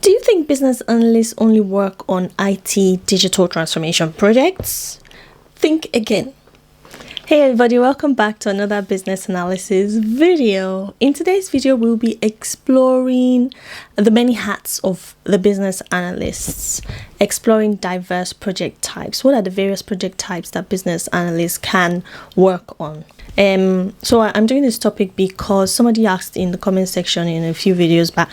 Do you think business analysts only work on IT digital transformation projects? Think again. Hey everybody, welcome back to another business analysis video. In today's video, we'll be exploring the many hats of the business analysts, exploring diverse project types. What are the various project types that business analysts can work on? So I'm doing this topic because somebody asked in the comment section in a few videos back,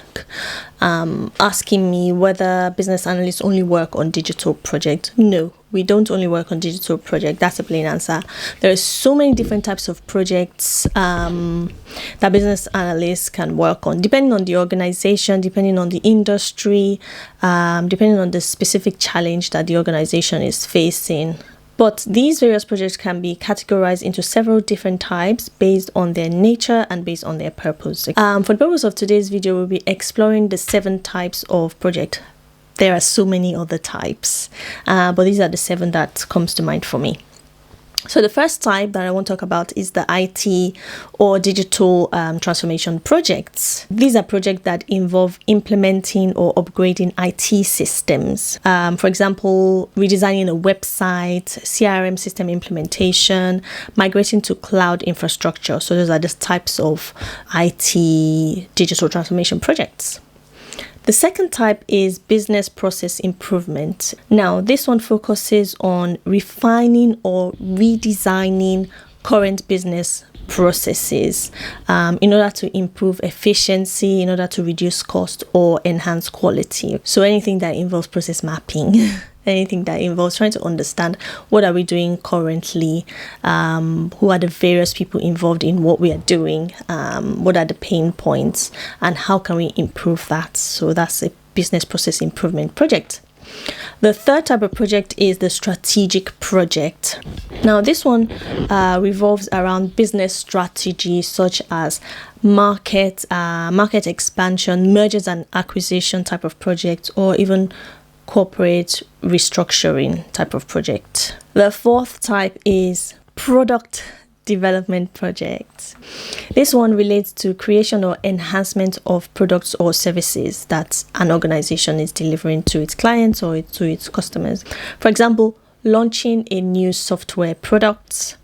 asking me whether business analysts only work on digital projects. No, we don't only work on digital projects. That's a plain answer. There are so many different types of projects that business analysts can work on, depending on the organization, depending on the industry, depending on the specific challenge that the organization is facing. But these various projects can be categorized into several different types based on their nature and based on their purpose. For the purpose of today's video, we'll be exploring the 7 types of project. There are so many other types, but these are the 7 that comes to mind for me. So the first type that I want to talk about is the IT or digital transformation projects. These are projects that involve implementing or upgrading IT systems. For example, redesigning a website, CRM system implementation, migrating to cloud infrastructure. So those are the types of IT digital transformation projects. The second type is business process improvement. Now, this one focuses on refining or redesigning current business processes in order to improve efficiency, in order to reduce cost or enhance quality. So anything that involves process mapping, anything that involves trying to understand what are we doing currently, who are the various people involved in what we are doing, what are the pain points, and how can we improve that. So that's a business process improvement project. The third type of project is the strategic project. Now, this one revolves around business strategy such as market expansion, mergers and acquisition type of project, or even corporate restructuring type of project. The fourth type is product development project. This one relates to creation or enhancement of products or services that an organization is delivering to its clients or to its customers. For example, launching a new software product,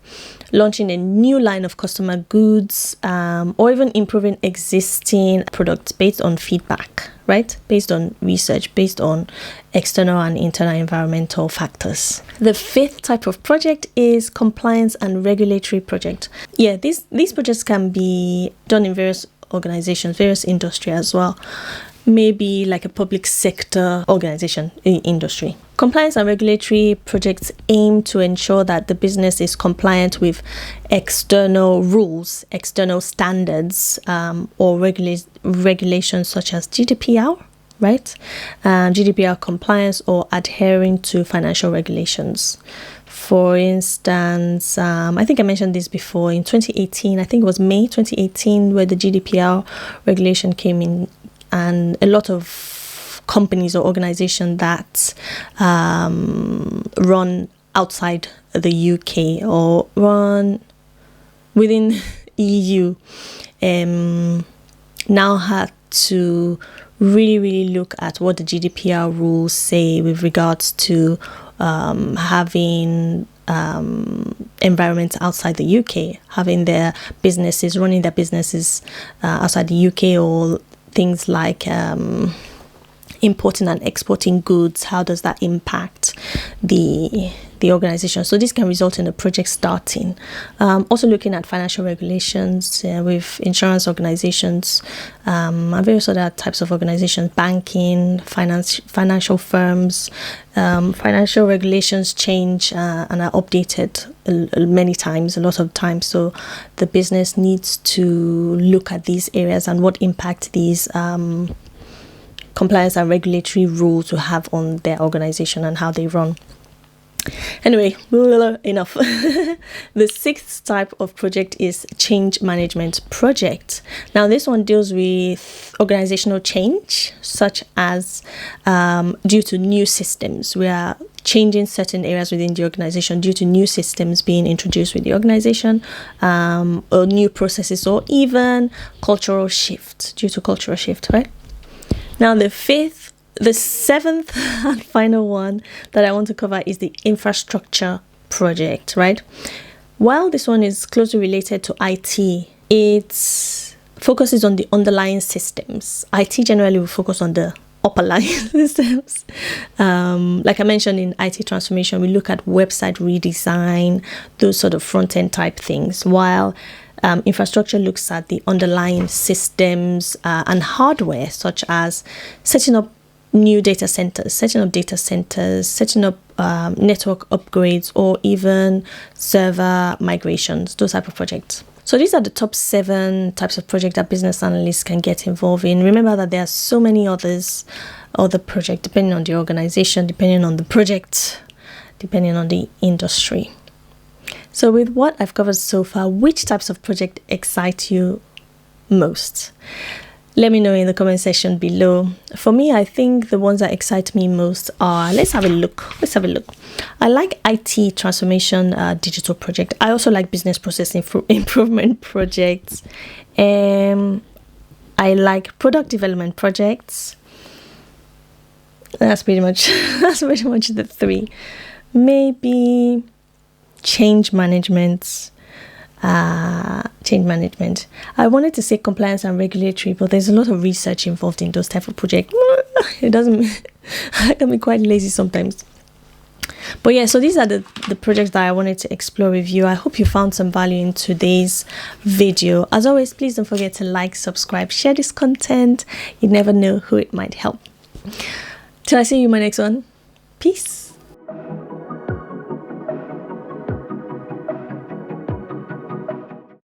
launching a new line of customer goods, or even improving existing products based on feedback, right? Based on research, based on external and internal environmental factors. The fifth type of project is compliance and regulatory project. Yeah, these projects can be done in various organizations, various industry as well. Maybe like a public sector organization industry. Compliance and regulatory projects aim to ensure that the business is compliant with external rules, external standards, or regulations such as GDPR, right? GDPR compliance or adhering to financial regulations. For instance, I think I mentioned this before in 2018, I think it was May 2018, where the GDPR regulation came in, and a lot of companies or organizations that run outside the UK or run within EU now had to really look at what the GDPR rules say with regards to having environments outside the UK, having their businesses, running their businesses outside the UK, or things like importing and exporting goods. How does that impact the organization? So this can result in a project starting. Also looking at financial regulations with insurance organizations and various other types of organizations, banking, financial firms. Financial regulations change and are updated many times, a lot of times. So the business needs to look at these areas and what impact these compliance and regulatory rules will have on their organization and how they run. Anyway, enough. The sixth type of project is change management project. Now, this one deals with organizational change, such as due to new systems. We are changing certain areas within the organization due to new systems being introduced with the organization, or new processes, or even cultural shift, due to cultural shift, right? Now, the fifth The seventh and final one that I want to cover is the infrastructure project, right? While this one is closely related to IT, it focuses on the underlying systems. IT generally will focus on the upper line systems. Like I mentioned, in IT transformation, we look at website redesign, those sort of front-end type things, while infrastructure looks at the underlying systems and hardware, such as setting up new data centers, setting up network upgrades, or even server migrations, those type of projects. So these are the top 7 types of project that business analysts can get involved in. Remember that there are so many other projects, depending on the organization, depending on the project, depending on the industry. So with what I've covered so far, which types of project excite you most? Let me know in the comment section below. For me, I think the ones that excite me most are, let's have a look. I like IT transformation digital project. I also like business process improvement projects. I like product development projects. That's pretty much the 3. Maybe change management. I wanted to say compliance and regulatory, but there's a lot of research involved in those type of projects. I can be quite lazy sometimes. But yeah, so these are the projects that I wanted to explore with you. I hope you found some value in today's video. As always, please don't forget to like, subscribe, share this content. You never know who it might help. Till I see you in my next one. Peace.